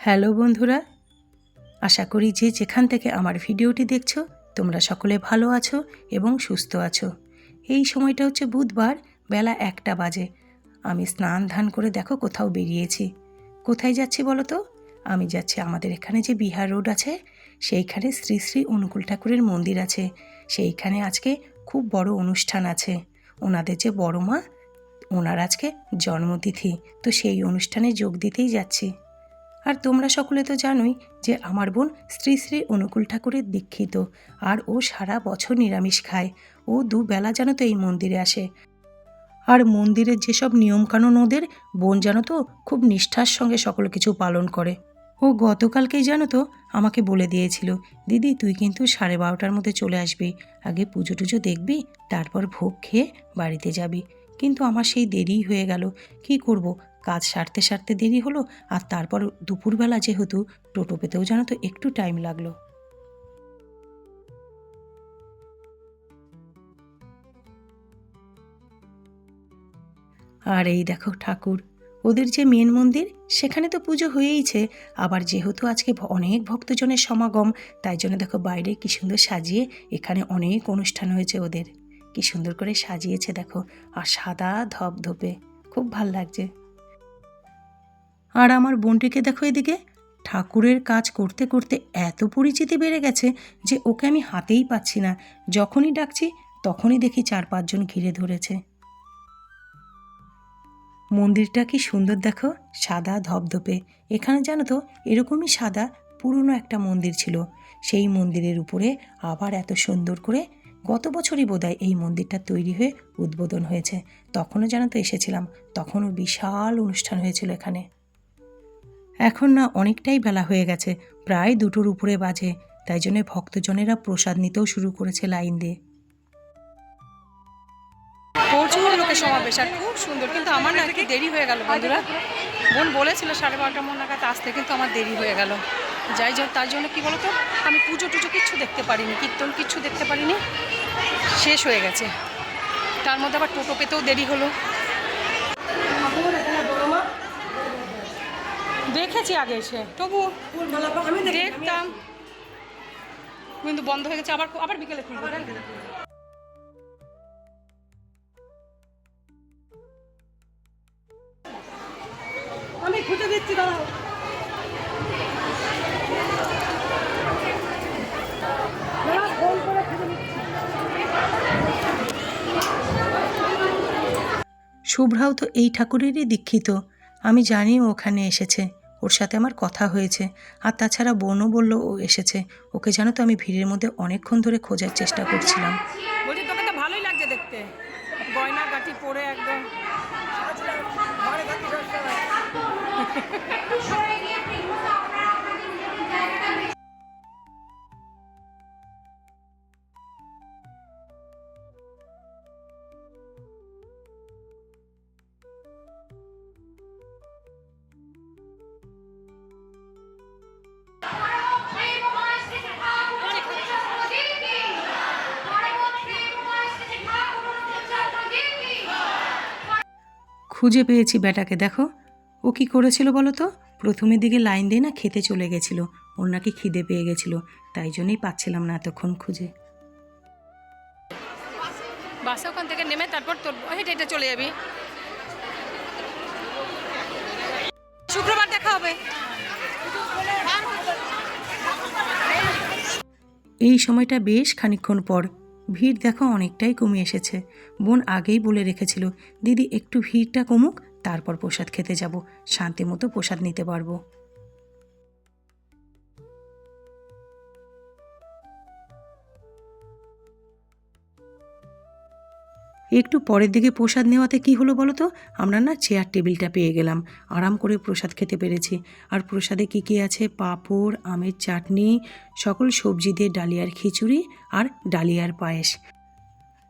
Hello বন্ধুরা, আশা করি যে যেখান থেকে আমার ভিডিওটি দেখছো তোমরা সকলে ভালো আছো এবং সুস্থ আছো। এই সময়টা হচ্ছে বুধবার, বেলা 1টা বাজে। আমি স্নান ধান করে দেখো কোথাও বেরিয়েছি। কোথায় যাচ্ছি বলো তো? আমি যাচ্ছি আমাদের এখানে যে বিহার রোড আছে সেইখানে শ্রী শ্রী অনুকূল ঠাকুরের মন্দির আছে। সেইখানে আজকে খুব বড় অনুষ্ঠান আছে। ওনাদের যে বড় মা, ওনার আজকে জন্মতিথি, তো সেই অনুষ্ঠানে যোগ দিতেই যাচ্ছি। আর তোমরা সকলে তো জানোই যে আমার বোন শ্রী শ্রী অনুকূল ঠাকুরের দীক্ষিত, আর ও সারা বছর নিরামিষ খায়। ও দুবেলা জানো তো এই মন্দিরে আসে। আর মন্দিরের যেসব নিয়মকানুন ওদের, বোন জানো তো খুব নিষ্ঠার সঙ্গে সকল কিছু পালন করে। ও গতকালকেই জানো তো আমাকে বলে দিয়েছিল, দিদি তুই কিন্তু 12:30টার মধ্যে চলে আসবি, আগে পুজো টুজো দেখবি, তারপর ভোগ খেয়ে বাড়িতে যাবি। কিন্তু আমার সেই দেরিই হয়ে গেল। কি করব, কাজ সারতে সারতে দেরি হলো, আর তারপর দুপুরবেলা যেহেতু টোটো পেতেও জানো তো একটু টাইম লাগলো। আর এই দেখো ঠাকুর, ওদের যে মেন মন্দির সেখানে তো পুজো হয়েইছে। আবার যেহেতু আজকে অনেক ভক্তজনের সমাগম, তাই জন্য দেখো বাইরে কি সুন্দর সাজিয়ে এখানে অনেক অনুষ্ঠান হয়েছে ওদের। কি সুন্দর করে সাজিয়েছে দেখো, আর সাদা ধপধপে, খুব ভাল লাগছে। আর আমার বোনটিকে দেখো এদিকে, ঠাকুরের কাজ করতে করতে এত পরিচিতি বেড়ে গেছে যে ওকে আমি হাতেই পাচ্ছি না। যখনই ডাকছি তখনই দেখি 4-5 জন ঘিরে ধরেছে। মন্দিরটা কি সুন্দর দেখো, সাদা ধপধপে। এখানে জানো তো এরকমই সাদা পুরনো একটা মন্দির ছিল। সেই মন্দিরের উপরে আবার এত সুন্দর করে গত বছরই বোধহয় এই মন্দিরটা তৈরি হয়ে উদ্বোধন হয়েছে। তখনও জানো তো এসেছিলাম, তখনও বিশাল অনুষ্ঠান হয়েছিল এখানে। এখন না অনেকটাই বেলা হয়ে গেছে, প্রায় 2টোর উপরে বাজে। তাই জন্য ভক্তজনেরা প্রসাদ নিতেও শুরু করেছে লাইন দিয়ে। প্রচুর লোকের সমাবেশ আর খুব সুন্দর, কিন্তু আমার না একটু দেরি হয়ে গেল বন্ধুরা। বোন বলেছিল 12:30টার মন নাগাদ আসতে, কিন্তু আমার দেরি হয়ে গেল। যাই হোক, তার জন্য কি বলতো, আমি পুজো টুজো কিচ্ছু দেখতে পারিনি, কীর্তন কিচ্ছু দেখতে পারিনি, শেষ হয়ে গেছে। তার মধ্যে আবার টোটো পেতেও দেরি হলো। দেখেছি আগে এসে, তবু আমি দেখতাম, কিন্তু বন্ধ হয়ে গেছে। আবার আবার বিকেলে খুলবো। আমি খুঁজে দিচ্ছি, দাঁড়াও। শুভ্রাও তো এই ঠাকুরেরই দীক্ষিত। আমি জানি ও ওখানে এসেছে, ওর সাথে আমার কথা হয়েছে। আর তাছাড়া বোনও বলল ও এসেছে। ওকে জানো তো আমি ভিড়ের মধ্যে অনেকক্ষণ ধরে খোঁজার চেষ্টা করছিলাম। বলছি তোকে তো ভালোই লাগছে দেখতে, গয়না গাঠি পরে একদম। খুঁজে পেয়েছি বেটাকে, দেখো ও কি করেছিল বলো তো। প্রথমের দিকে লাইন দিয়ে না খেতে চলে গেছিল, ওর নাকি খিদে পেয়ে গেছিল, তাই জন্যই পাচ্ছিলাম না এতক্ষণ খুঁজে। বাসে ওখান থেকে নেমে তারপর তোর হেঁটে হেঁটে চলে যাবি। শুক্রবার দেখা হবে। এই সময়টা বেশ খানিকক্ষণ পর ভিড় দেখো অনেকটাই কমে এসেছে। বোন আগেই বলে রেখেছিল, দিদি একটু ভিড়টা কমুক, তারপর প্রসাদ খেতে যাব, শান্তি মতো প্রসাদ নিতে পারবো। একটু পরের দিকে প্রসাদ নেওয়াতে কি হলো বলো তো, আমরা না চেয়ার টেবিলটা পেয়ে গেলাম, আরাম করে প্রসাদ খেতে পেরেছি। আর প্রসাদে কী কী আছে, পাঁপড়, আমের চাটনি, সকল সবজি দিয়ে ডালিয়ার খিচুড়ি আর ডালিয়ার পায়েস।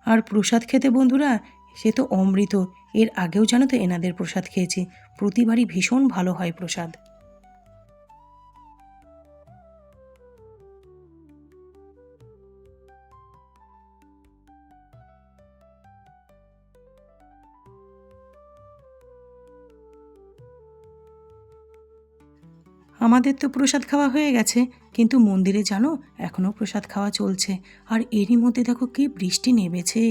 আর প্রসাদ খেতে বন্ধুরা, সে তো অমৃত। এর আগেও জানো তো এনাদের প্রসাদ খেয়েছি, প্রতিবারই ভীষণ ভালো হয় প্রসাদ। আমাদের তো প্রসাদ খাওয়া হয়ে গেছে, কিন্তু মন্দিরে জানো এখনও প্রসাদ খাওয়া চলছে। আর এরই মধ্যে দেখো কি বৃষ্টি নেমেছে।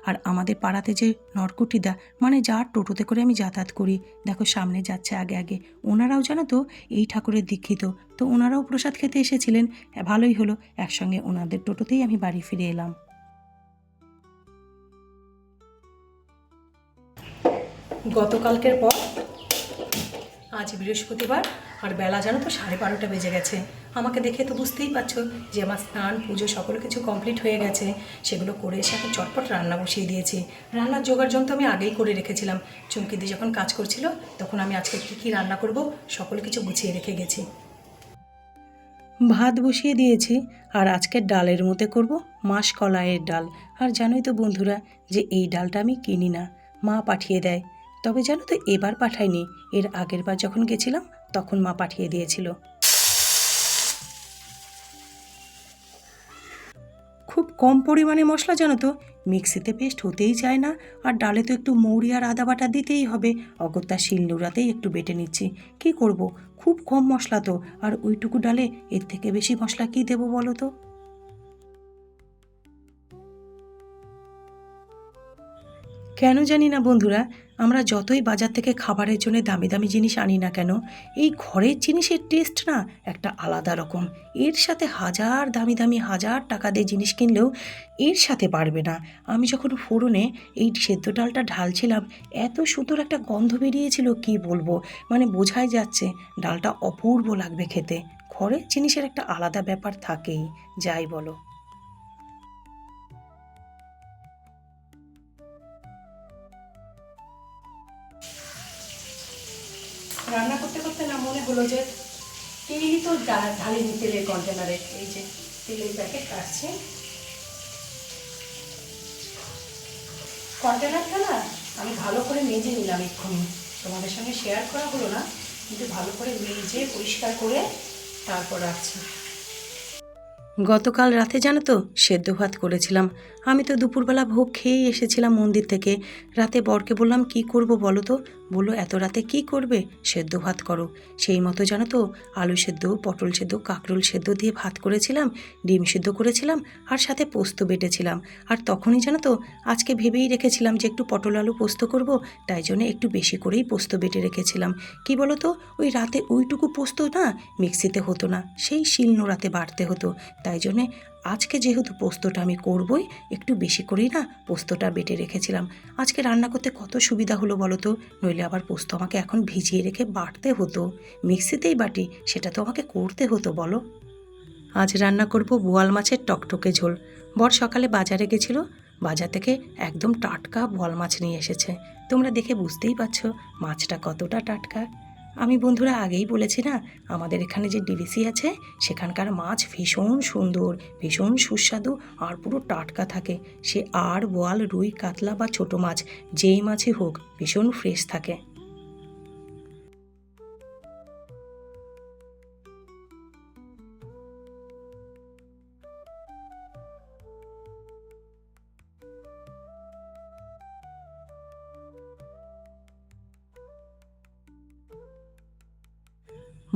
আর আমাদের পাড়াতে যে নরকুটিদা, মানে যার টোটোতে করে আমি যাতায়াত করি, দেখো সামনে যাচ্ছে আগে আগে। ওনারাও জানো তো এই ঠাকুরের দীক্ষিত, তো ওনারাও প্রসাদ খেতে এসেছিলেন। ভালোই হলো, একসঙ্গে ওনাদের টোটোতেই আমি বাড়ি ফিরে এলাম। গতকালকের পর আজ বৃহস্পতিবার, আর বেলা জানো তো 12:30 বেজে গেছে। আমাকে দেখে তো বুঝতেই পারছো যে আমার স্নান পুজো সকল কিছু কমপ্লিট হয়ে গেছে। সেগুলো করে এসে এখন চটপট রান্না বসিয়ে দিয়েছি। রান্নার জোগাড় যন্ত্র আমি আগেই করে রেখেছিলাম। চুমকিদি যখন কাজ করছিল তখন আমি আজকে কী কী রান্না করব সকল কিছু গুছিয়ে রেখে গেছি। ভাত বসিয়ে দিয়েছি, আর আজকের ডালের মধ্যে করব মাসকলাইয়ের ডাল। আর জানোই তো বন্ধুরা যে এই ডালটা আমি কিনি না, মা পাঠিয়ে দেয়। তবে জানো তো এবার পাঠায়নি, এর আগের বার যখন গেছিলাম তখন মা পাঠিয়ে দিয়েছিল। খুব কম পরিমাণে মশলা জানো তো, মিক্সিতে পেস্ট হতেই চায় না। আর ডালে তো একটু মৌরি আর আদা বাটা দিতেই হবে, অগত্যা শিলনোড়াতেই একটু বেটে নিচ্ছি। কি করব, খুব কম মশলা তো, আর ওইটুকু ডালে এর থেকে বেশি মশলা কি দেবো বলো তো। কেন জানি না বন্ধুরা, আমরা যতই বাজার থেকে খাবারের জন্য দামি দামি জিনিস আনি না কেন, এই ঘরের জিনিসের টেস্ট না একটা আলাদা রকম। এর সাথে হাজার দামি দামি হাজার টাকা দিয়ে জিনিস কিনলেও এর সাথে পারবে না। আমি যখন ফোড়নে এই সেদ্ধ ডালটা ঢালছিলাম, এত সুন্দর একটা গন্ধ বেরিয়েছিল কি বলবো, মানে বোঝাই যাচ্ছে ডালটা অপূর্ব লাগবে খেতে। ঘরের জিনিসের একটা আলাদা ব্যাপার থাকেই, যাই বলো। রান্না করতে করতে না মনে হলো যে তেলই তো ঢালিনি তেলের কন্টেনারে। এই যে তেলের প্যাকেট কাটছি, কন্টেনারটা না আমি ভালো করে মেজে নিলাম এক্ষুনি। তোমাদের সঙ্গে শেয়ার করা হলো না, কিন্তু ভালো করে মেজে পরিষ্কার করে তারপর রাখছি। গতকাল রাতে জানো তো সেদ্ধ ভাত করেছিলাম। আমি তো দুপুরবেলা ভোগ খেয়েই এসেছিলাম মন্দির থেকে। রাতে বরকে বললাম কি করব বলো তো। বললো এত রাতে কি করবে, সেদ্ধ ভাত করো। সেই মতো জানো তো আলু সেদ্ধ, পটল সেদ্ধ, কাঁকরোল সেদ্ধ দিয়ে ভাত করেছিলাম, ডিম সেদ্ধ করেছিলাম, আর সাথে পোস্ত বেটেছিলাম। আর তখনই জানো তো আজকে ভেবেই রেখেছিলাম যে একটু পটল আলু পোস্ত করব, তাই জন্য একটু বেশি করেই পোস্ত বেটে রেখেছিলাম। কি বলো তো, ওই রাতে ওইটুকু পোস্ত না মিক্সিতে হতো না, সেই শিলনোড়াতে বাটতে হতো। তাই জন্যে আজকে যেহেতু পোস্তটা আমি করবই, একটু বেশি করেই না পোস্তটা বেটে রেখেছিলাম। আজকে রান্না করতে কত সুবিধা হলো বলো তো, নইলে আবার পোস্ত আমাকে এখন ভিজিয়ে রেখে বাটতে হতো। মিক্সিতেই বাটি, সেটা তো আমাকে করতে হতো বলো। আজ রান্না করব বোয়াল মাছের টকটকে ঝোল। বর সকালে বাজারে গেছিলো, বাজার থেকে একদম টাটকা বোয়াল মাছ নিয়ে এসেছে। তোমরা দেখে বুঝতেই পারছো মাছটা কতটা টাটকা। আমি বন্ধুরা আগেই বলেছি না, আমাদের এখানে যে ডিভিসি আছে সেখানকার মাছ ভীষণ সুন্দর, ভীষণ সুস্বাদু, আর পুরো টাটকা থাকে। সে আর বোয়াল, রুই, কাতলা বা ছোটো মাছ যেই মাছই হোক ভীষণ ফ্রেশ থাকে।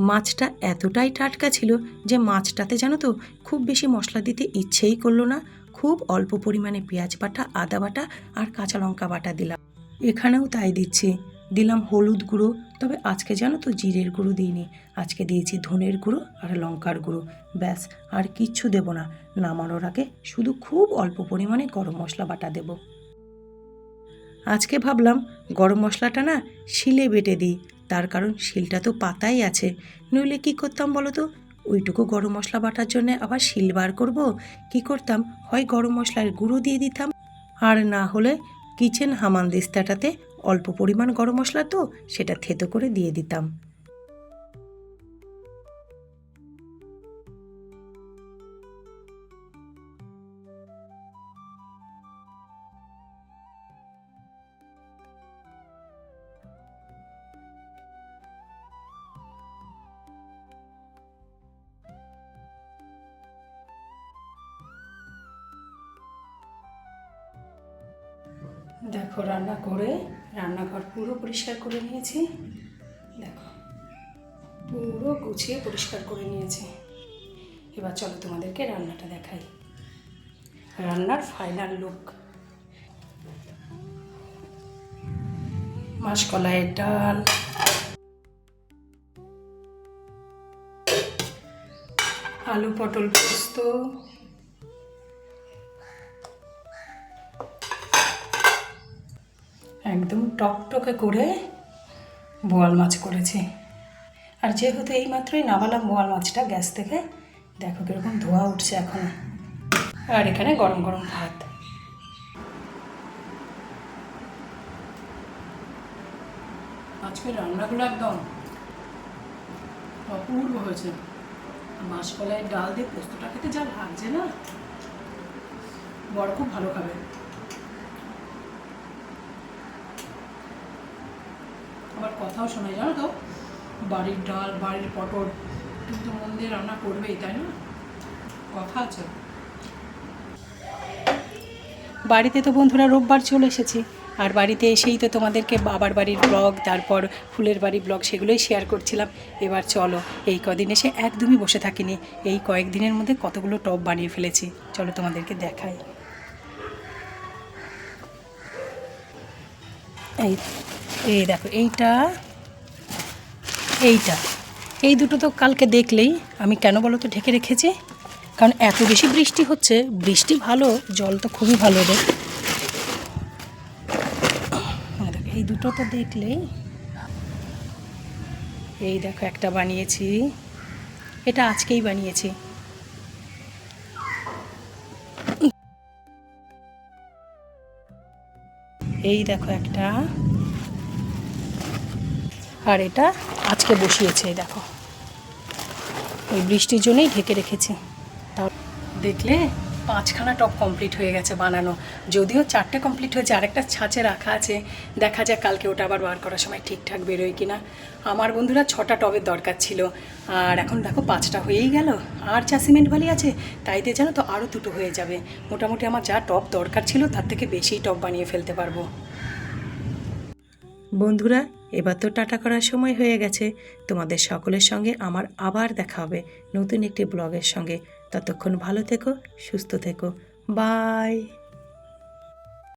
মাছটা এতটাই টাটকা ছিল যে মাছটাতে জানো তো খুব বেশি মশলা দিতে ইচ্ছেই করলো না। খুব অল্প পরিমাণে পেঁয়াজ বাটা, আদা বাটা আর কাঁচা লঙ্কা বাটা দিলাম। এখানেও তাই দিচ্ছি। দিলাম হলুদ গুঁড়ো, তবে আজকে জানো তো জিরের গুঁড়ো দিইনি, আজকে দিয়েছি ধনের গুঁড়ো আর লঙ্কার গুঁড়ো। ব্যাস, আর কিচ্ছু দেবো না। নামানোর আগে শুধু খুব অল্প পরিমাণে গরম মশলা বাটা দেব। আজকে ভাবলাম গরম মশলাটা না শিলে বেটে দিই, তার কারণ শিলটা তো পাতাই আছে। নইলে কি করতাম বলো তো, ওইটুকু গরম মশলা বাটার জন্য আবার শিল বার করব। কি করতাম, হয় গরম মশলার গুঁড়ো দিয়ে দিতাম, আর না হলে কিচেন হামানদিস্তাটাতে অল্প পরিমাণ গরম মশলা তো সেটা থেতো করে দিয়ে দিতাম। দেখো রান্না করে রান্নাঘর পুরো পরিষ্কার করে নিয়েছি। দেখো পুরো গুছিয়ে পরিষ্কার করে নিয়েছি। এবার চলো তোমাদেরকে রান্নাটা দেখাই, রান্নার ফাইনাল লুক। মাসকলাইয়ের ডাল, আলু পটল পোস্ত, একদম টকটকে করে বোয়াল মাছ করেছি। আর যেহেতু এইমাত্রই নামালাম বোয়াল মাছটা গ্যাস থেকে, দেখো কীরকম ধোয়া উঠছে এখন। আর এখানে গরম গরম ভাত। আজকের রান্নাগুলো একদম অপূর্ব হয়েছে। মাসকলাইয়ের ডাল দিয়ে পোস্তটা খেতে যা লাগছে না, বড় খুব ভালো খাবে। আবার কথাও শোনায়, জানো তো, বাড়ির ডাল বাড়ির পটল কিন্তু মন দিয়ে রান্না করবেই, তাই না? কথা আছে। বাড়িতে তো বন্ধুরা রোববার চলে এসেছি, আর বাড়িতে এসেই তো তোমাদেরকে বাবার বাড়ির ব্লগ, তারপর ফুলের বাড়ি ব্লগ, সেগুলোই শেয়ার করছিলাম। এবার চলো, এই কদিন এসে একদমই বসে থাকিনি, এই কয়েকদিনের মধ্যে কতগুলো টব বানিয়ে ফেলেছি, চলো তোমাদেরকে দেখাই। এই এই দেখো, এইটা এই দুটো তো কালকে দেখলেই। আমি কেন বলো তো ঢেকে রেখেছি, কারণ এত বেশি বৃষ্টি হচ্ছে। বৃষ্টি ভালো, জল তো খুবই ভালো রে। এই দুটো তো দেখলেই। এই দেখো একটা বানিয়েছি, এটা আজকেই বানিয়েছি। এই দেখো একটা, আর এটা আজকে বসিয়েছে। এই দেখো, ওই বৃষ্টির জন্যই ঢেকে রেখেছি। তাও দেখলে 5খানা টব কমপ্লিট হয়ে গেছে বানানো, যদিও 4টে কমপ্লিট হয়েছে, আরেকটা ছাঁচে রাখা আছে। দেখা যাক কালকে ওটা আবার বার করার সময় ঠিকঠাক বেরোয় কিনা। আমার বন্ধুরা 6টা টবের দরকার ছিল, আর এখন দেখো 5টা হয়েই গেল। আর যা সিমেন্ট বালি আছে তাইতে জানো তো আরও 2টো হয়ে যাবে। মোটামুটি আমার যা টব দরকার ছিল তার থেকে বেশি টব বানিয়ে ফেলতে পারবো। বন্ধুরা, এবার তো টাটা করার সময় হয়ে গেছে। তোমাদের সকলের সঙ্গে আমার আবার দেখা হবে নতুন একটি ব্লগের সঙ্গে। ততক্ষণ ভালো থেকো, সুস্থ থেকো, বাই।